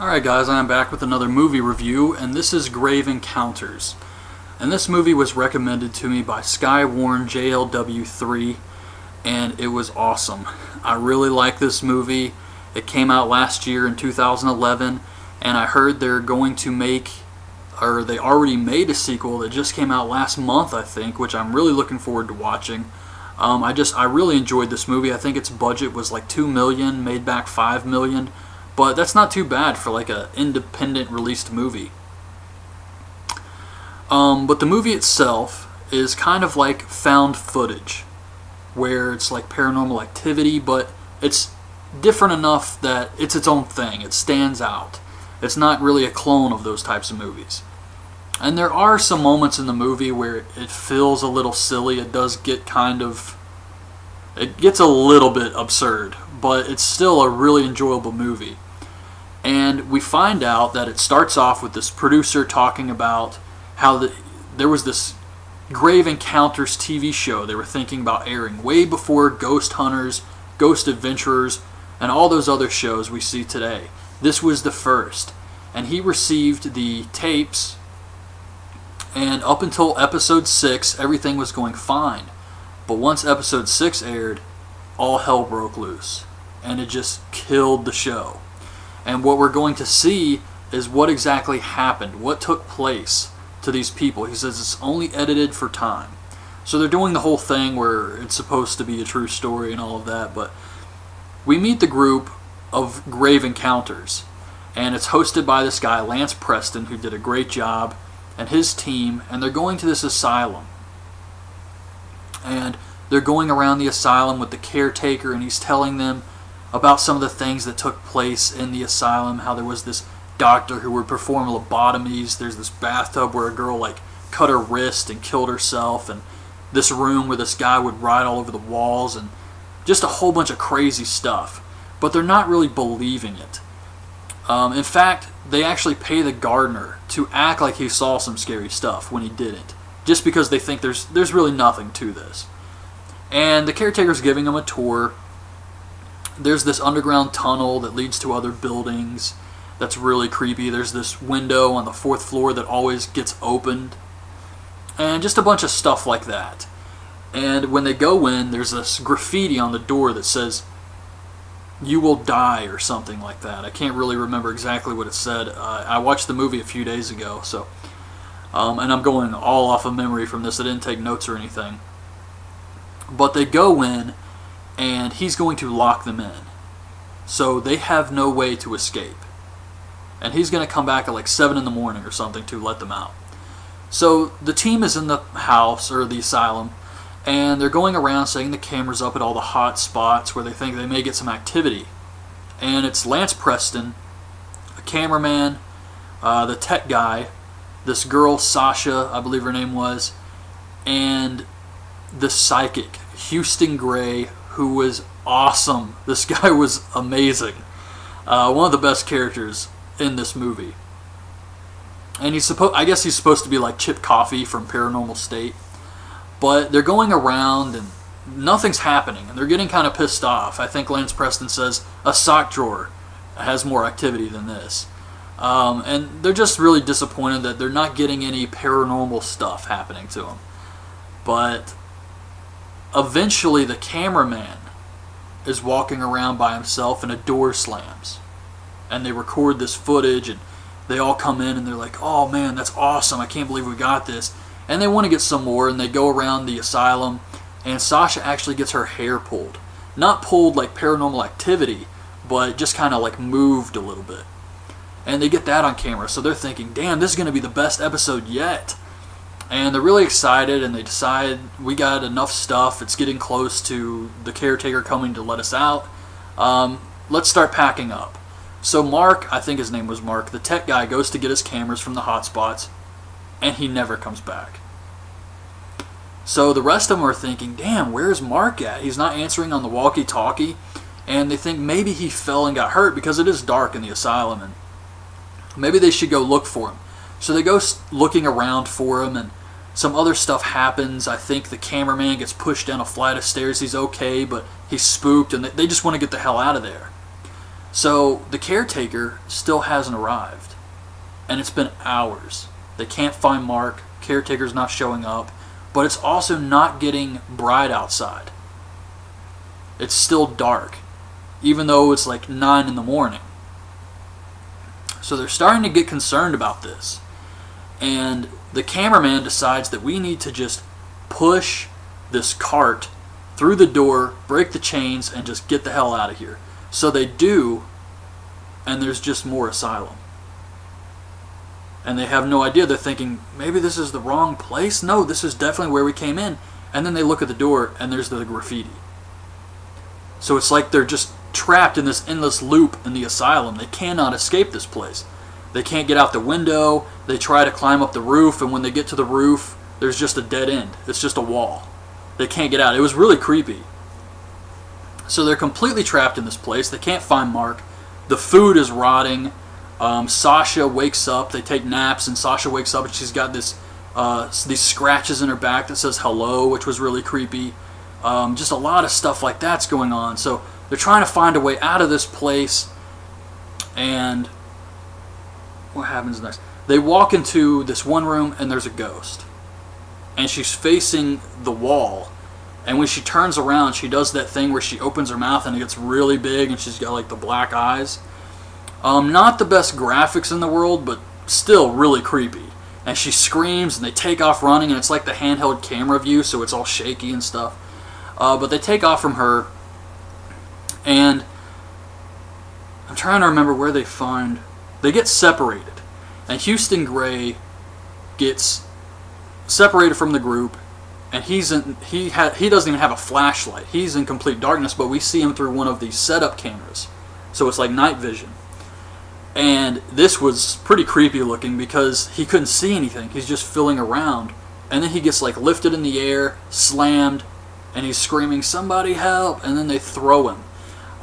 Alright guys, I'm back with another movie review, and this is Grave Encounters. And this movie was recommended to me by Skywarn JLW3, and it was awesome. I really like this movie. It came out last year in 2011, and I heard they're going to make, or they already made a sequel that just came out last month, I think, which I'm really looking forward to watching. I really enjoyed this movie. I think its budget was like $2 million, made back $5 million. But that's not too bad for like an independent released movie. But the movie itself is kind of like found footage, where it's like paranormal activity, but it's different enough that it's its own thing. It stands out. It's not really a clone of those types of movies. And there are some moments in the movie where it feels a little silly. It does get it gets a little bit absurd, but it's still a really enjoyable movie. And we find out that it starts off with this producer talking about how there was this Grave Encounters TV show they were thinking about airing way before Ghost Hunters, Ghost Adventurers, and all those other shows we see today. This was the first. And he received the tapes, and up until episode 6, everything was going fine. But once episode 6 aired, all hell broke loose. And it just killed the show. And what we're going to see is what exactly happened, what took place to these people. He says it's only edited for time. So they're doing the whole thing where it's supposed to be a true story and all of that. But we meet the group of Grave Encounters. And it's hosted by this guy, Lance Preston, who did a great job, and his team. And they're going to this asylum. And they're going around the asylum with the caretaker, and he's telling them about some of the things that took place in the asylum, how there was this doctor who would perform lobotomies, there's this bathtub where a girl cut her wrist and killed herself, and this room where this guy would write all over the walls, and just a whole bunch of crazy stuff. But they're not really believing it. In fact, they actually pay the gardener to act like he saw some scary stuff when he didn't, just because they think there's really nothing to this. And the caretaker's giving them a tour. There's this underground tunnel that leads to other buildings that's really creepy. There's this window on the 4th floor that always gets opened. And just a bunch of stuff like that. And when they go in, there's this graffiti on the door that says, "You will die," or something like that. I can't really remember exactly what it said. I watched the movie a few days ago, so and I'm going all off of memory from this. I didn't take notes or anything. But they go in, and he's going to lock them in. So they have no way to escape. And he's going to come back at like 7 in the morning or something to let them out. So the team is in the house, or the asylum, and they're going around setting the cameras up at all the hot spots where they think they may get some activity. And it's Lance Preston, a cameraman, the tech guy, this girl, Sasha, I believe her name was, and the psychic, Houston Gray, who was awesome. This guy was amazing. One of the best characters in this movie. And I guess he's supposed to be like Chip Coffey from Paranormal State. But they're going around and nothing's happening, and they're getting kind of pissed off. I think Lance Preston says a sock drawer has more activity than this. And they're just really disappointed that they're not getting any paranormal stuff happening to them. But eventually the cameraman is walking around by himself and a door slams. And they record this footage, and they all come in and they're like, "Oh man, that's awesome. I can't believe we got this." And they want to get some more, and they go around the asylum, and Sasha actually gets her hair pulled. Not pulled like Paranormal Activity, but just kind of like moved a little bit. And they get that on camera, so they're thinking, damn, this is going to be the best episode yet. And they're really excited, and they decide, we got enough stuff, it's getting close to the caretaker coming to let us out. Let's start packing up. So Mark, I think his name was Mark, the tech guy, goes to get his cameras from the hotspots, and he never comes back. So the rest of them are thinking, damn, where's Mark at? He's not answering on the walkie-talkie. And they think maybe he fell and got hurt, because it is dark in the asylum, and maybe they should go look for him. So they go looking around for him, and some other stuff happens. I think the cameraman gets pushed down a flight of stairs. He's okay, but he's spooked, and they just want to get the hell out of there. So the caretaker still hasn't arrived, and it's been hours. They can't find Mark. Caretaker's not showing up, but it's also not getting bright outside. It's still dark, even though it's like 9 in the morning. So they're starting to get concerned about this, and the cameraman decides that we need to just push this cart through the door, break the chains, and just get the hell out of here. So they do, and there's just more asylum. And they have no idea. They're thinking, maybe this is the wrong place? No, this is definitely where we came in. And then they look at the door, and there's the graffiti. So it's like they're just trapped in this endless loop in the asylum. They cannot escape this place. They can't get out the window. They try to climb up the roof, and when they get to the roof, there's just a dead end. It's just a wall. They can't get out. It was really creepy. So they're completely trapped in this place. They can't find Mark. The food is rotting. Sasha wakes up. They take naps, and Sasha wakes up, and she's got these scratches in her back that says hello, which was really creepy. Just a lot of stuff like that's going on. So they're trying to find a way out of this place. And what happens next? They walk into this one room, and there's a ghost. And she's facing the wall. And when she turns around, she does that thing where she opens her mouth and it gets really big, and she's got like the black eyes. Not the best graphics in the world, but still really creepy. And she screams, and they take off running, and it's like the handheld camera view, so it's all shaky and stuff. But they take off from her, and I'm trying to remember where they get separated. And Houston Gray gets separated from the group, and he doesn't even have a flashlight. He's in complete darkness, but we see him through one of these setup cameras. So it's like night vision. And this was pretty creepy looking because he couldn't see anything. He's just filling around. And then he gets like lifted in the air, slammed, and he's screaming, "Somebody help!" And then they throw him.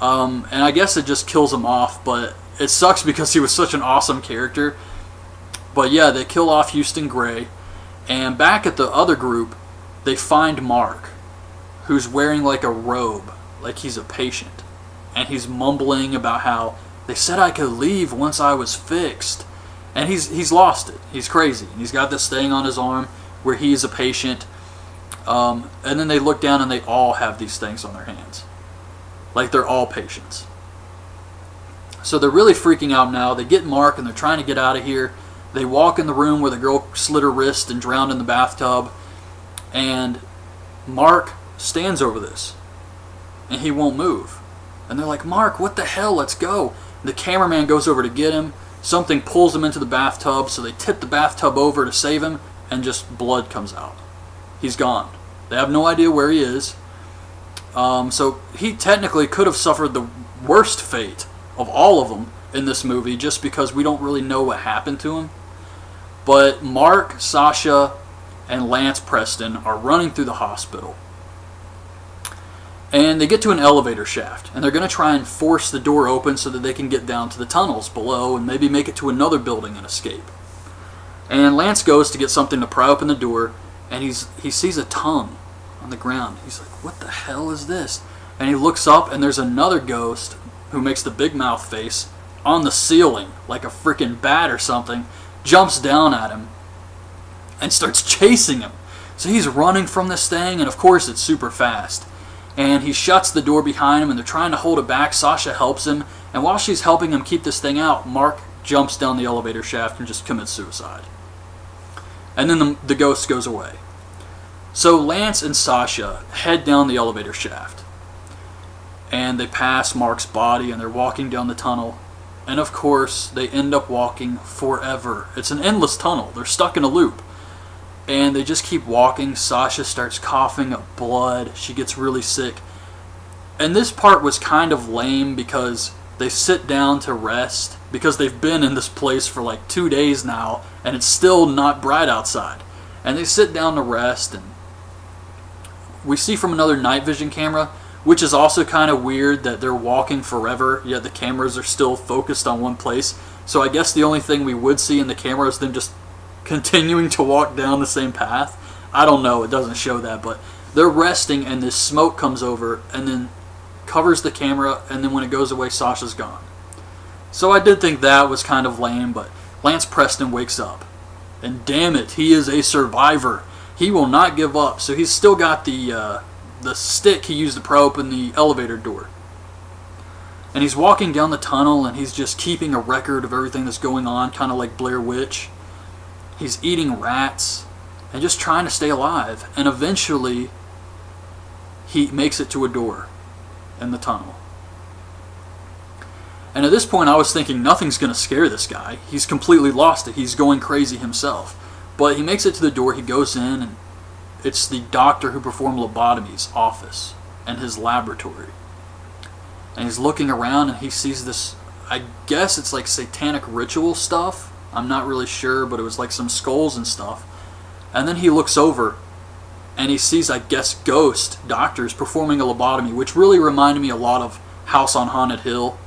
And I guess it just kills him off, but it sucks because he was such an awesome character. But yeah, they kill off Houston Gray. And back at the other group, they find Mark, who's wearing like a robe, like he's a patient. And he's mumbling about how they said I could leave once I was fixed. And he's lost it. He's crazy. And he's got this thing on his arm where he's a patient. And then they look down and they all have these things on their hands. Like they're all patients. So they're really freaking out now. They get Mark and they're trying to get out of here. They walk in the room where the girl slit her wrist and drowned in the bathtub. And Mark stands over this. And he won't move. And they're like, "Mark, what the hell? Let's go." The cameraman goes over to get him. Something pulls him into the bathtub, so they tip the bathtub over to save him, and just blood comes out. He's gone. They have no idea where he is. So he technically could have suffered the worst fate of all of them in this movie, just because we don't really know what happened to him. But Mark, Sasha, and Lance Preston are running through the hospital. And they get to an elevator shaft, and they're going to try and force the door open so that they can get down to the tunnels below and maybe make it to another building and escape. And Lance goes to get something to pry open the door, and he sees a tongue on the ground. He's like, "What the hell is this?" And he looks up, and there's another ghost who makes the big mouth face on the ceiling, like a freaking bat or something, jumps down at him and starts chasing him. So he's running from this thing, and of course it's super fast. And he shuts the door behind him, and they're trying to hold it back. Sasha helps him, and while she's helping him keep this thing out, Mark jumps down the elevator shaft and just commits suicide. And then the ghost goes away. So Lance and Sasha head down the elevator shaft, and they pass Mark's body, and they're walking down the tunnel. And of course, they end up walking forever. It's an endless tunnel. They're stuck in a loop. And they just keep walking. Sasha starts coughing up blood. She gets really sick. And this part was kind of lame because they sit down to rest because they've been in this place for like 2 days now and it's still not bright outside. And they sit down to rest, and we see from another night vision camera, which is also kind of weird that they're walking forever, yet the cameras are still focused on one place. So I guess the only thing we would see in the camera is them just continuing to walk down the same path. I don't know, it doesn't show that, but they're resting, and this smoke comes over and then covers the camera, and then when it goes away, Sasha's gone. So I did think that was kind of lame, but Lance Preston wakes up. And damn it, he is a survivor. He will not give up. So he's still got the stick he used to pry open the elevator door. And he's walking down the tunnel, and he's just keeping a record of everything that's going on, kind of like Blair Witch. He's eating rats and just trying to stay alive. And eventually, he makes it to a door in the tunnel. And at this point, I was thinking nothing's going to scare this guy. He's completely lost it. He's going crazy himself. But he makes it to the door. He goes in, and it's the doctor who performed lobotomies' office and his laboratory. And he's looking around, and he sees this, I guess it's like satanic ritual stuff. I'm not really sure, but it was like some skulls and stuff. And then he looks over, and he sees, I guess, ghost doctors performing a lobotomy, which really reminded me a lot of House on Haunted Hill,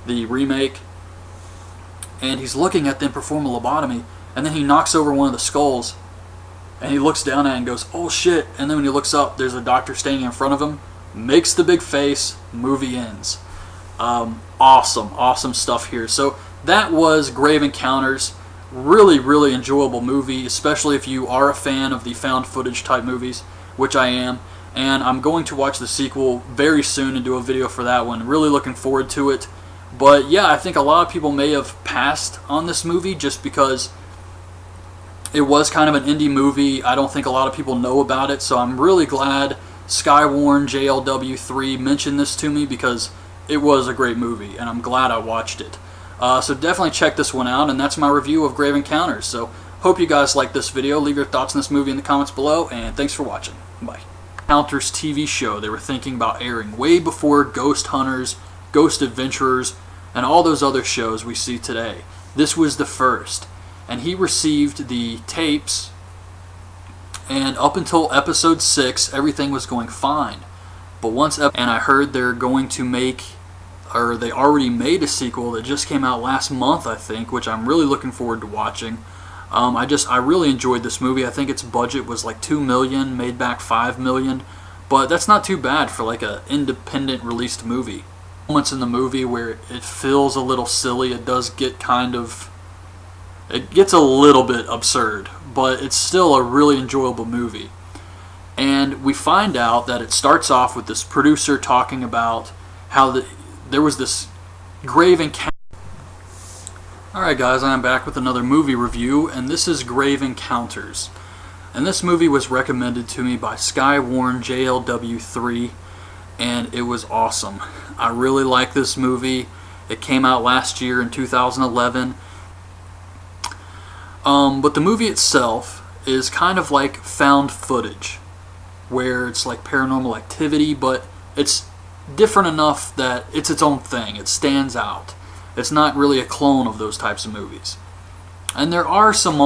the remake. And he's looking at them perform a lobotomy, and then he knocks over one of the skulls, and he looks down at it and goes, oh shit. And then when he looks up, there's a doctor standing in front of him, makes the big face, movie ends. Awesome stuff here. So that was Grave Encounters. Really enjoyable movie, especially if you are a fan of the found footage type movies, which I am. And I'm going to watch the sequel very soon and do a video for that one. Really looking forward to it. But yeah, I think a lot of people may have passed on this movie just because it was kind of an indie movie. I don't think a lot of people know about it, so I'm really glad Skywarn JLW3 mentioned this to me because it was a great movie, and I'm glad I watched it. So definitely check this one out, and that's my review of Grave Encounters. So hope you guys liked this video. Leave your thoughts on this movie in the comments below, and thanks for watching. Bye. Encounters TV show they were thinking about airing way before Ghost Hunters, Ghost Adventurers, and all those other shows we see today. This was the first. And he received the tapes, and up until episode 6, everything was going fine. But and I heard they're going to make, or they already made a sequel that just came out last month, I think, which I'm really looking forward to watching. I really enjoyed this movie. I think its budget was like $2 million, made back $5 million, but that's not too bad for like an independent released movie. Moments in the movie where it feels a little silly. It does get it gets a little bit absurd, but it's still a really enjoyable movie. And we find out that it starts off with this producer talking about how there was this grave encounter. Alright guys, I'm back with another movie review, and this is Grave Encounters. And this movie was recommended to me by Skywarn JLW3, and it was awesome. I really like this movie. It came out last year in 2011. But the movie itself is kind of like found footage, where it's like Paranormal Activity, but it's different enough that it's its own thing. It stands out. It's not really a clone of those types of movies. And there are some moments